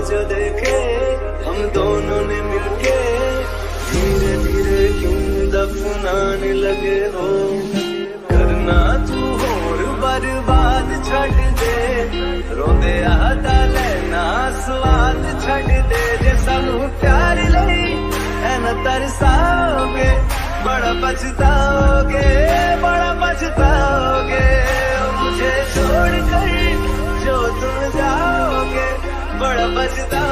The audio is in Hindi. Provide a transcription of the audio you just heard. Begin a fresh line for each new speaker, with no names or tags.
जो देखे हम दोनों ने मिलके, धीरे धीरे क्यों दफनाने लगे हो। करना तू होर बर्बाद छड़ दे, रोंदे आता लेना स्वाद छड़ दे। जे सानू प्यार लई ऐना तरसाओगे, बड़ा पछताओगे, बड़ा पछताओगे। मुझे छोड़ कर जो तुम जाओगे, बड़ा पछताओगे।